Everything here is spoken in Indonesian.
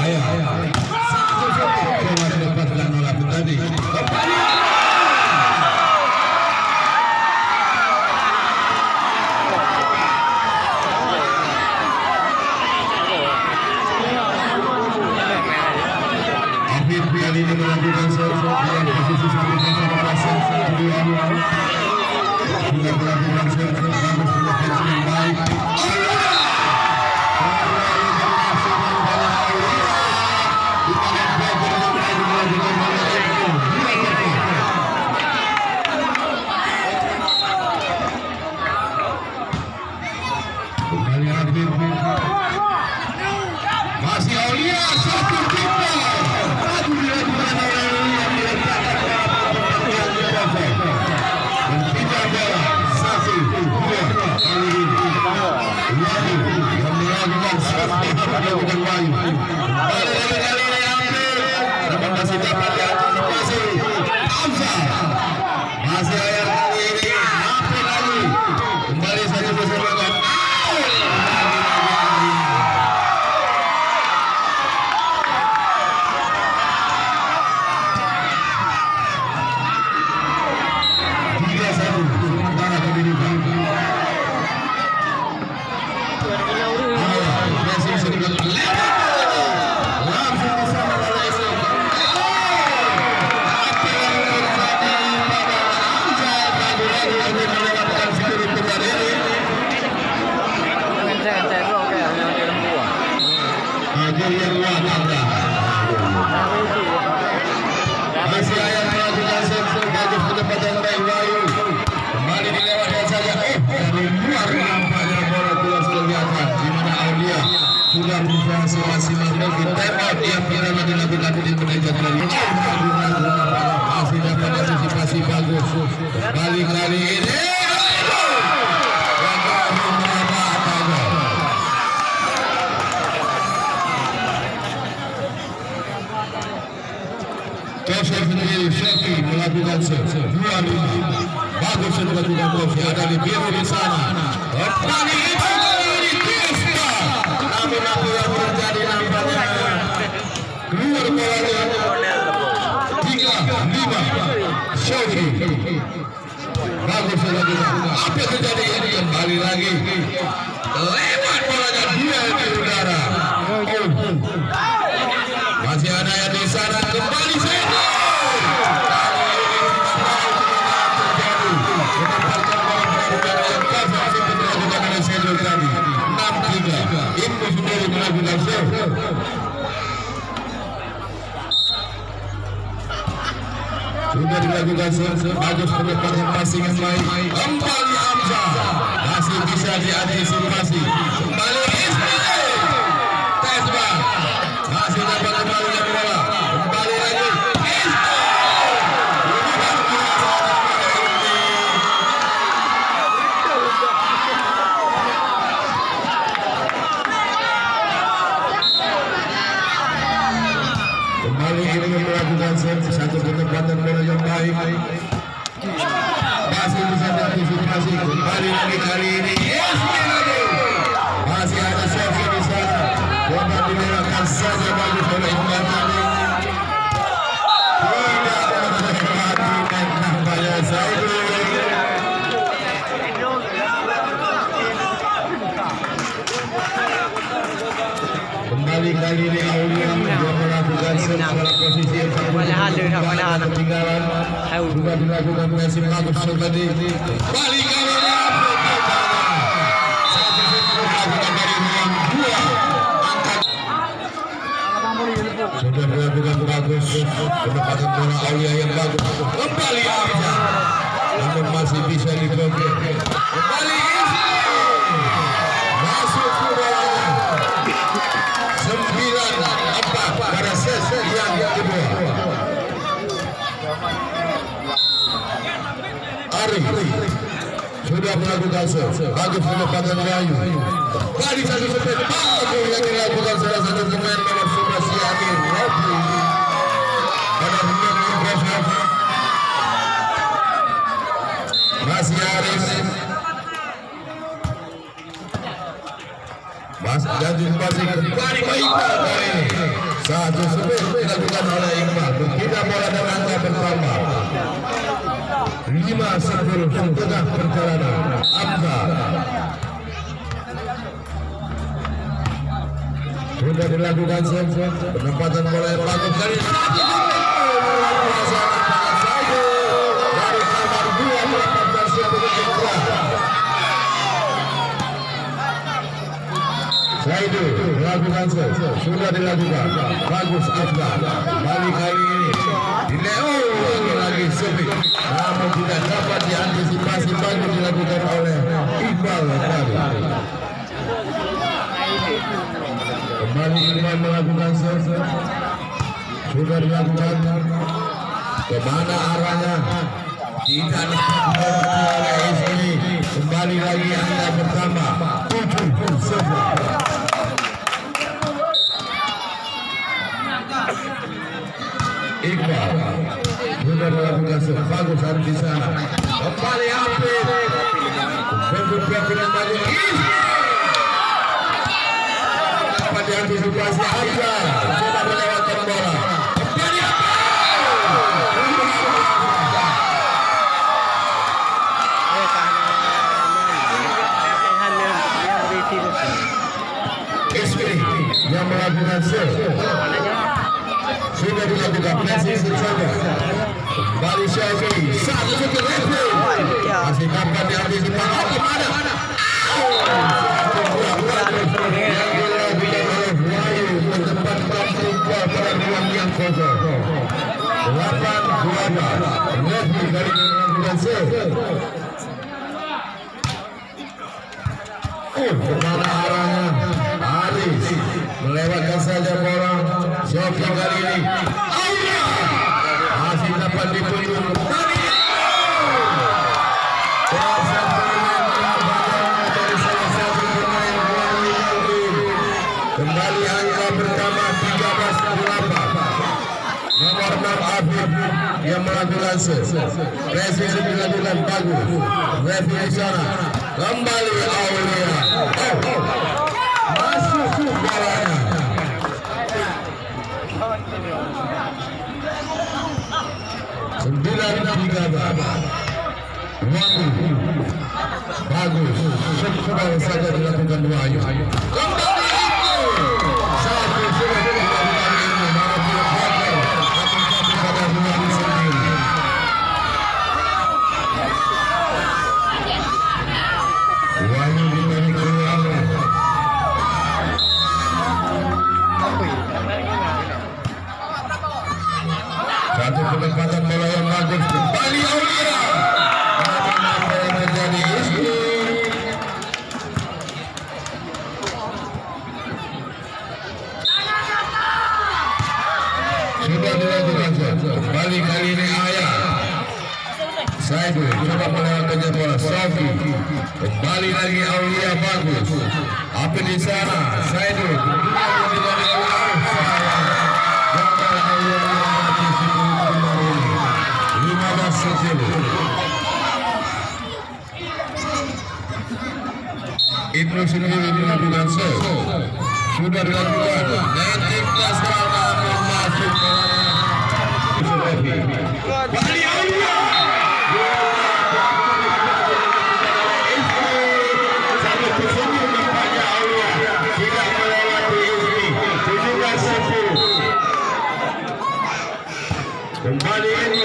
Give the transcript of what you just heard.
Ayo. Coba didapatkan oleh tadi. Afif kali ini melakukan sesuatu posisi satu sama pasang kedua. Sudah melakukan sesuatu yang baik. Masih Aulia satu kita maju dilakukan oleh Aulia diletakkan dan tidak bola 1-2 kali ini Wahyu yang melakukan sesuatu melakukan Wahyu kali ini ambil namun masih dapat diantisipasi Hamzah masih ayat kali ini apa lagi kembali saja bersama masih ayat melakukan sesuatu pendapatan baik Wahyu kembali dilewatkan saja dari luar nampaknya bola tulas kelihatan di mana Aulia sudah berusaha semaksimal mungkin time out yang pertama dilakukan di menit kali masih dapat antisipasi bagus kembali kali ini Joseph sendiri Syafi melakukan 2-5 bagus melakukan Kofi ada di biru di sana kembali itu dari Tiesta namun apa yang terjadi nampaknya keluar bolanya 3-5 Syafi bagus melakukan apa yang terjadi ini kembali lagi lewat bolanya dia di udara masih ada yang di sana kembali saja Ibu sendiri melakukan serve sudah dilakukan serve bagus pendekatan passing yang baik kembali Hamzah masih bisa diantisipasi kembali Ismail Tesbah masih dapat kembali yang bola kembali lagi melakukan satu penempatan bola yang baik masih bisa diantisipasi kembali lagi kali ini masih ada serve di sana coba dilewatkan saja bagus oleh Iqbal tadi tidak memperhatikan nampaknya Zaidul kembali kali ini Aulia melakukan posisi yang ketinggalan sudah dilakukan masih bagus tadi kembali kali ini sudah dilakukan bagus pendekatan bola Aulia yang bagus kembali Hamzah namun masih bisa diblokir kembali masuk ke bolanya 9-4 pada sesi yang kedua Ari sudah melakukan serve bagus pendekatan Wahyu kali satu sepet bagus yang dilakukan salah satu pemain nomor 11 Yakin Robi pada menit impressive masih Aris Mas jadi masih kembali baik tersebut dilakukan oleh Iqbal. Berpindah bola dan angka pertama 5-10 setengah perjalanan. Abdal sudah dilakukan penempatan bola yang bagus dari Saidu melakukan sudah dilakukan bagus Afgan. Balik kali ini lagi Sofi, namun tidak dapat diantisipasi. Bagus dilakukan oleh Iqbal tadi. Kembali Iqbal melakukan sudah dilakukan. Kemana arahnya? Tidak dapat oleh SI. Kembali lagi angka pertama 7-0. Iqbal sudah melakukan bagus di sana. Kembali Hafid berpindah maju. Dapat diantisipasi Afgan. Sudah melewatkan bola. Kembali Ismi yang melakukan sudah dilakukan presisi saja. Kembali Syafi'i satu ke referee masih dapat diantisipasi. Kemana? yang kosong 8-2 referee dari melakukan kemana arahnya? Aris melewatkan saja bola. Sofi kali ini masih dapat ditunjuk. Kembali angka pertama 13-8. Nomor 6 Afif yang melakukan presisi dilakukan bagus. Referee sana kembali Aulia. Masuk bolanya. Sembilan tiga bagus. Sudah saja dilakukan dua ayu. Kembali satu sudah dilakukan ini. Mana tidak gagal. Tapi pada dua sendiri. Wahyu dimiliki keluar. Satu penempatan bola yang bagus. Kembali Aulia. Apa yang terjadi? Sudah dilakukan. Kembali kali ini Ayah. Saidu coba melewatkannya bola. Sofi. Kembali lagi Aulia bagus. Apa di sana? Saidu. Ibnu sendiri dilakukan sudah dilakukan dan ikhlas kalau masuk kembali Aulia satu tersebut nampaknya Aulia tidak melewati Ismi 17-10. Kembali ini